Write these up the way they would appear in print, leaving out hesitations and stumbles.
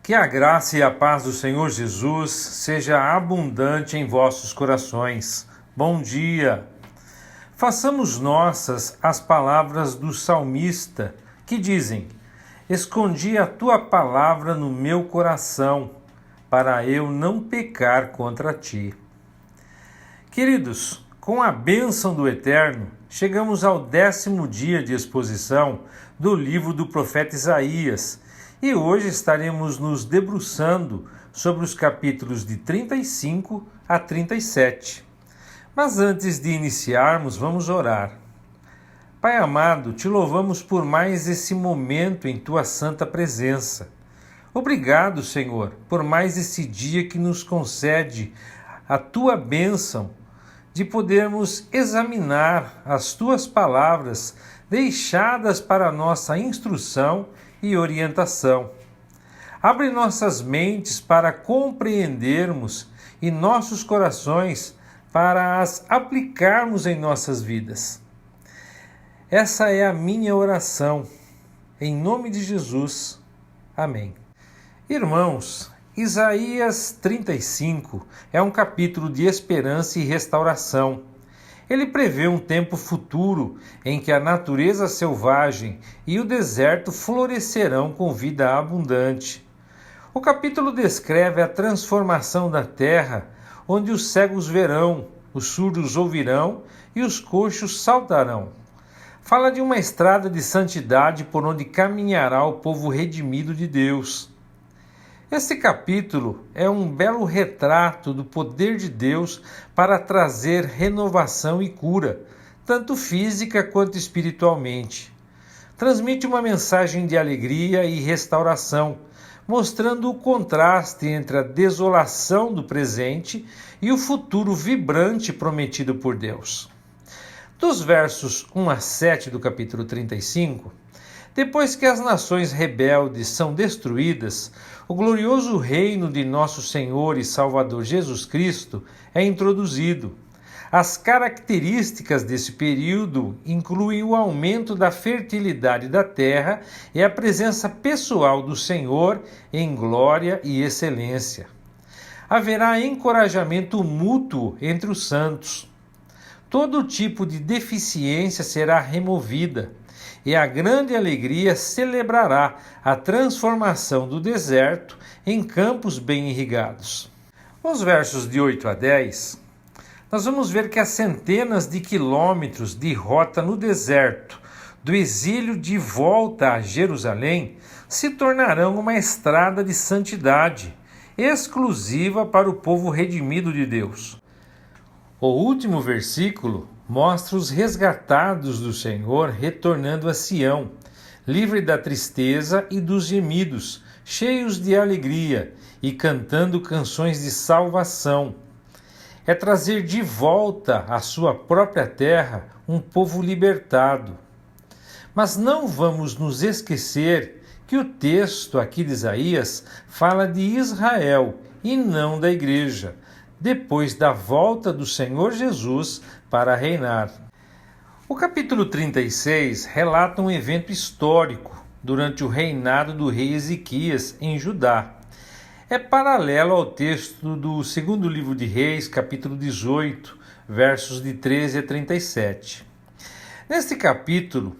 Que a graça e a paz do Senhor Jesus seja abundante em vossos corações. Bom dia! Façamos nossas as palavras do salmista que dizem: escondi a tua palavra no meu coração, para eu não pecar contra ti. Queridos, com a bênção do Eterno, chegamos ao 10º dia de exposição do livro do profeta Isaías, e hoje estaremos nos debruçando sobre os capítulos de 35 a 37. Mas antes de iniciarmos, vamos orar. Pai amado, te louvamos por mais esse momento em tua santa presença. Obrigado, Senhor, por mais esse dia que nos concede a tua bênção de podermos examinar as tuas palavras deixadas para nossa instrução e orientação. Abre nossas mentes para compreendermos e nossos corações para as aplicarmos em nossas vidas. Essa é a minha oração. Em nome de Jesus. Amém. Irmãos, Isaías 35 é um capítulo de esperança e restauração. Ele prevê um tempo futuro em que a natureza selvagem e o deserto florescerão com vida abundante. O capítulo descreve a transformação da terra, onde os cegos verão, os surdos ouvirão e os coxos saltarão. Fala de uma estrada de santidade por onde caminhará o povo redimido de Deus. Este capítulo é um belo retrato do poder de Deus para trazer renovação e cura, tanto física quanto espiritualmente. Transmite uma mensagem de alegria e restauração, mostrando o contraste entre a desolação do presente e o futuro vibrante prometido por Deus. Dos versos 1 a 7 do capítulo 35, depois que as nações rebeldes são destruídas, o glorioso reino de nosso Senhor e Salvador Jesus Cristo é introduzido. As características desse período incluem o aumento da fertilidade da terra e a presença pessoal do Senhor em glória e excelência. Haverá encorajamento mútuo entre os santos. Todo tipo de deficiência será removida, e a grande alegria celebrará a transformação do deserto em campos bem irrigados. Nos versos de 8 a 10, nós vamos ver que as centenas de quilômetros de rota no deserto, do exílio de volta a Jerusalém, se tornarão uma estrada de santidade, exclusiva para o povo redimido de Deus. O último versículo mostra os resgatados do Senhor retornando a Sião, livre da tristeza e dos gemidos, cheios de alegria e cantando canções de salvação. É trazer de volta à sua própria terra um povo libertado. Mas não vamos nos esquecer que o texto aqui de Isaías fala de Israel e não da igreja, depois da volta do Senhor Jesus para reinar. O capítulo 36 relata um evento histórico durante o reinado do rei Ezequias em Judá. É paralelo ao texto do segundo livro de Reis, capítulo 18, versos de 13 a 37. Neste capítulo,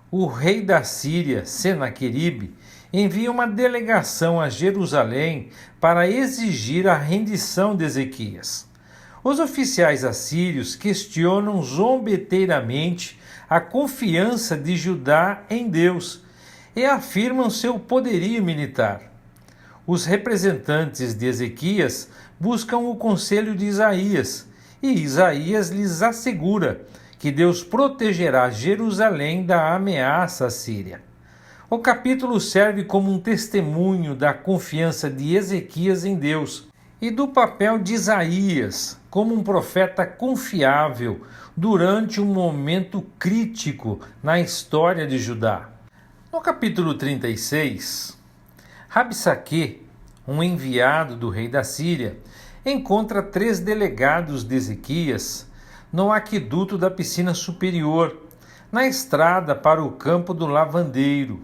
o rei da Síria, Senaqueribe, envia uma delegação a Jerusalém para exigir a rendição de Ezequias. Os oficiais assírios questionam zombeteiramente a confiança de Judá em Deus e afirmam seu poderio militar. Os representantes de Ezequias buscam o conselho de Isaías, e Isaías lhes assegura que Deus protegerá Jerusalém da ameaça assíria. O capítulo serve como um testemunho da confiança de Ezequias em Deus e do papel de Isaías como um profeta confiável durante um momento crítico na história de Judá. No capítulo 36, Rabsaque, um enviado do rei da Síria, encontra 3 delegados de Ezequias no aqueduto da piscina superior, na estrada para o campo do lavandeiro.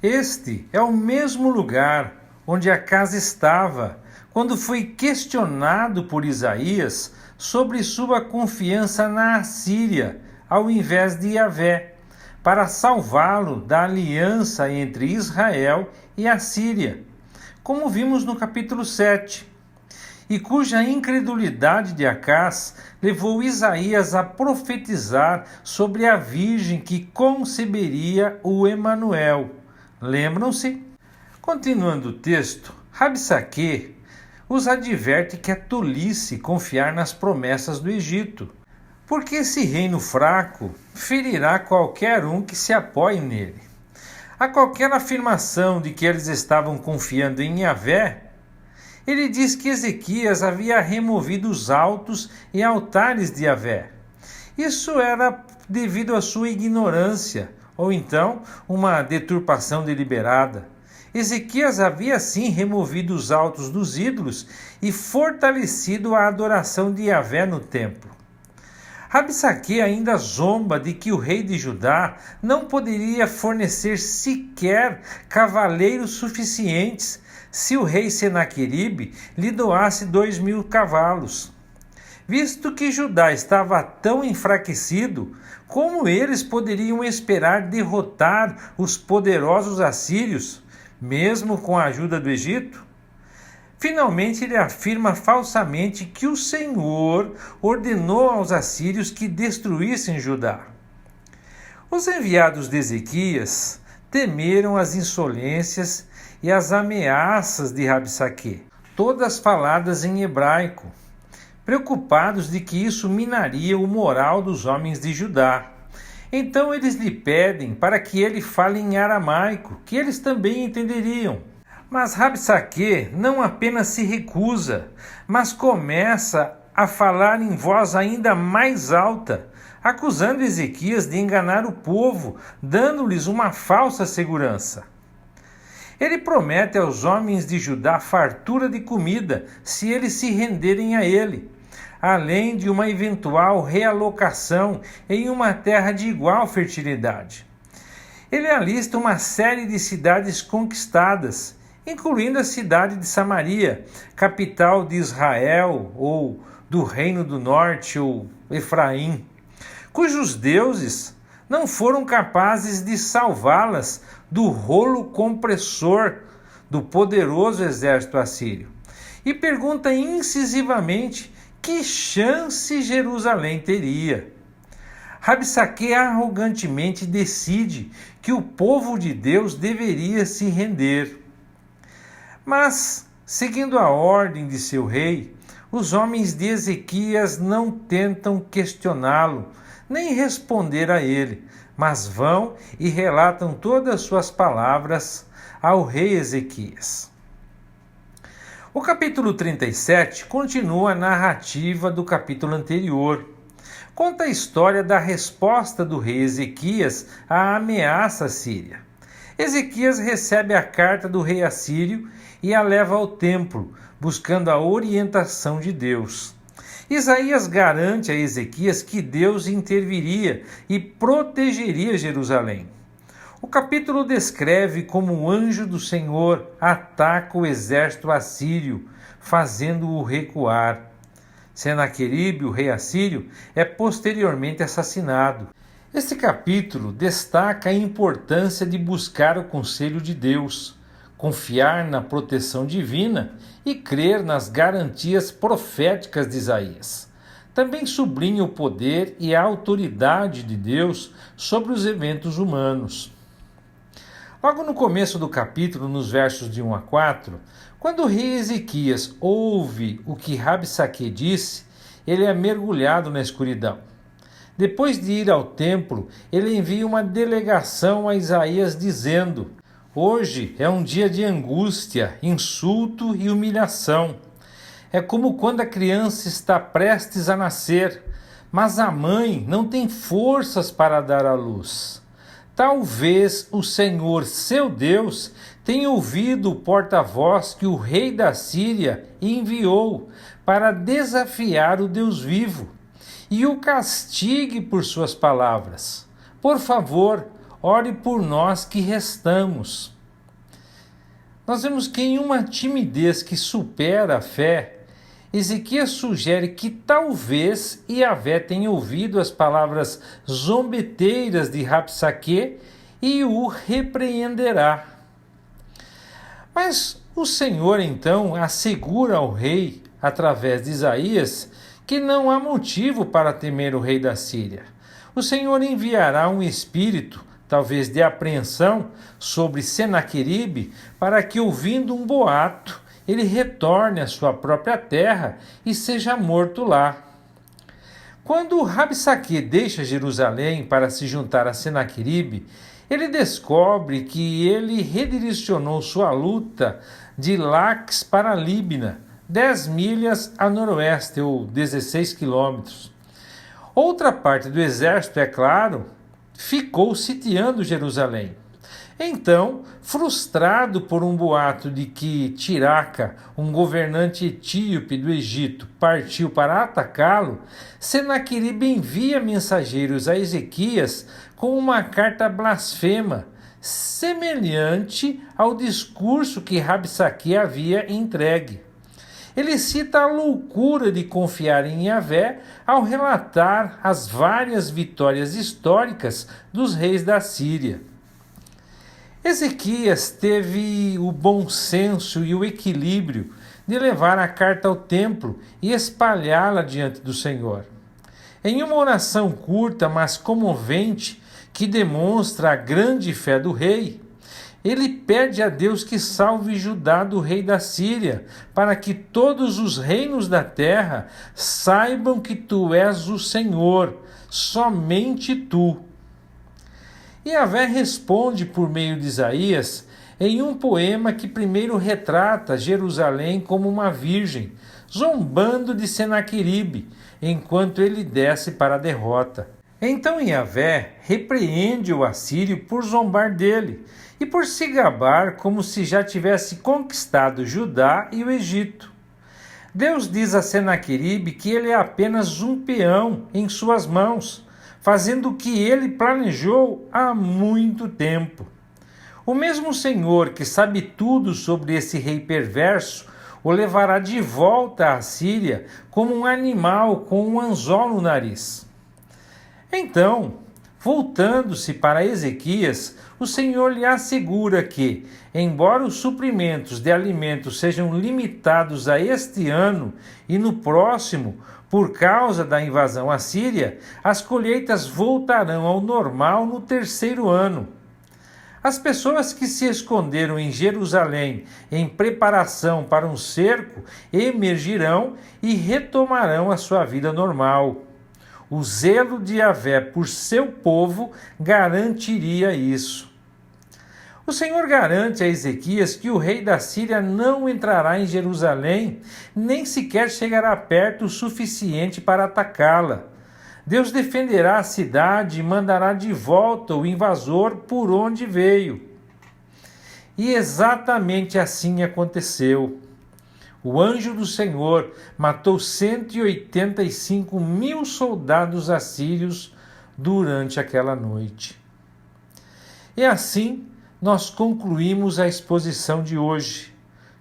Este é o mesmo lugar onde Acás estava, quando foi questionado por Isaías sobre sua confiança na Assíria, ao invés de Yahvé, para salvá-lo da aliança entre Israel e a Síria, como vimos no capítulo 7, e cuja incredulidade de Acás levou Isaías a profetizar sobre a virgem que conceberia o Emanuel. Lembram-se? Continuando o texto, Rabsaque os adverte que é tolice confiar nas promessas do Egito, porque esse reino fraco ferirá qualquer um que se apoie nele. A qualquer afirmação de que eles estavam confiando em Yahvé, ele diz que Ezequias havia removido os altos e altares de Yahvé. Isso era devido à sua ignorância, ou então uma deturpação deliberada. Ezequias havia sim removido os altos dos ídolos e fortalecido a adoração de Yahvé no templo. Rabsaque ainda zomba de que o rei de Judá não poderia fornecer sequer cavaleiros suficientes se o rei Senaqueribe lhe doasse 2.000 cavalos. Visto que Judá estava tão enfraquecido, como eles poderiam esperar derrotar os poderosos assírios, mesmo com a ajuda do Egito? Finalmente, ele afirma falsamente que o Senhor ordenou aos assírios que destruíssem Judá. Os enviados de Ezequias temeram as insolências e as ameaças de Rabsaque, todas faladas em hebraico, preocupados de que isso minaria o moral dos homens de Judá. Então eles lhe pedem para que ele fale em aramaico, que eles também entenderiam. Mas Rabsaque não apenas se recusa, mas começa a falar em voz ainda mais alta, acusando Ezequias de enganar o povo, dando-lhes uma falsa segurança. Ele promete aos homens de Judá fartura de comida se eles se renderem a ele, além de uma eventual realocação em uma terra de igual fertilidade. Ele alista uma série de cidades conquistadas, incluindo a cidade de Samaria, capital de Israel, ou do Reino do Norte, ou Efraim, cujos deuses não foram capazes de salvá-las do rolo compressor do poderoso exército assírio. E pergunta incisivamente que chance Jerusalém teria. Rabsaque arrogantemente decide que o povo de Deus deveria se render. Mas, seguindo a ordem de seu rei, os homens de Ezequias não tentam questioná-lo, nem responder a ele, mas vão e relatam todas suas palavras ao rei Ezequias. O capítulo 37 continua a narrativa do capítulo anterior. Conta a história da resposta do rei Ezequias à ameaça síria. Ezequias recebe a carta do rei assírio e a leva ao templo, buscando a orientação de Deus. Isaías garante a Ezequias que Deus interviria e protegeria Jerusalém. O capítulo descreve como o anjo do Senhor ataca o exército assírio, fazendo-o recuar. Senaqueribe, o rei assírio, é posteriormente assassinado. Este capítulo destaca a importância de buscar o conselho de Deus, confiar na proteção divina e crer nas garantias proféticas de Isaías. Também sublinha o poder e a autoridade de Deus sobre os eventos humanos. Logo no começo do capítulo, nos versos de 1 a 4, quando o rei Ezequias ouve o que Rabsaque disse, ele é mergulhado na escuridão. Depois de ir ao templo, ele envia uma delegação a Isaías dizendo: hoje é um dia de angústia, insulto e humilhação. É como quando a criança está prestes a nascer, mas a mãe não tem forças para dar à luz. Talvez o Senhor, seu Deus, tenha ouvido o porta-voz que o rei da Síria enviou para desafiar o Deus vivo e o castigue por suas palavras. Por favor, ore por nós que restamos. nós vemos que em uma timidez que supera a fé, Ezequias sugere que talvez Yahvé tenha ouvido as palavras zombeteiras de Rabsaque e o repreenderá. Mas o Senhor então assegura ao rei, através de Isaías, que não há motivo para temer o rei da Síria. O Senhor enviará um espírito, talvez de apreensão, sobre Senaqueribe, para que, ouvindo um boato, ele retorne à sua própria terra e seja morto lá. Quando Rabsaque deixa Jerusalém para se juntar a Senaqueribe, ele descobre que ele redirecionou sua luta de Laques para Líbina, 10 milhas a noroeste, ou 16 quilômetros. Outra parte do exército, é claro, ficou sitiando Jerusalém. Então, frustrado por um boato de que Tiraca, um governante etíope do Egito, partiu para atacá-lo, Senaqueribe envia mensageiros a Ezequias com uma carta blasfema, semelhante ao discurso que Rabsaque havia entregue. Ele cita a loucura de confiar em Yahvé ao relatar as várias vitórias históricas dos reis da Síria. Ezequias teve o bom senso e o equilíbrio de levar a carta ao templo e espalhá-la diante do Senhor. Em uma oração curta, mas comovente, que demonstra a grande fé do rei, ele pede a Deus que salve Judá do rei da Síria, para que todos os reinos da terra saibam que tu és o Senhor, somente tu. E Yahvé responde por meio de Isaías em um poema que primeiro retrata Jerusalém como uma virgem, zombando de Senaqueribe, enquanto ele desce para a derrota. Então Yahvé repreende o assírio por zombar dele e por se gabar como se já tivesse conquistado Judá e o Egito. Deus diz a Senaqueribe que ele é apenas um peão em suas mãos, fazendo o que ele planejou há muito tempo. O mesmo Senhor que sabe tudo sobre esse rei perverso o levará de volta à Síria como um animal com um anzol no nariz. Então, voltando-se para Ezequias, o Senhor lhe assegura que, embora os suprimentos de alimentos sejam limitados a este ano e no próximo, por causa da invasão assíria, as colheitas voltarão ao normal no terceiro ano. As pessoas que se esconderam em Jerusalém em preparação para um cerco emergirão e retomarão a sua vida normal. O zelo de Yahvé por seu povo garantiria isso. O Senhor garante a Ezequias que o rei da Síria não entrará em Jerusalém, nem sequer chegará perto o suficiente para atacá-la. Deus defenderá a cidade e mandará de volta o invasor por onde veio. E exatamente assim aconteceu. O anjo do Senhor matou 185 mil soldados assírios durante aquela noite. E assim nós concluímos a exposição de hoje.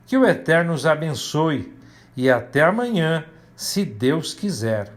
Que o Eterno os abençoe e até amanhã, se Deus quiser.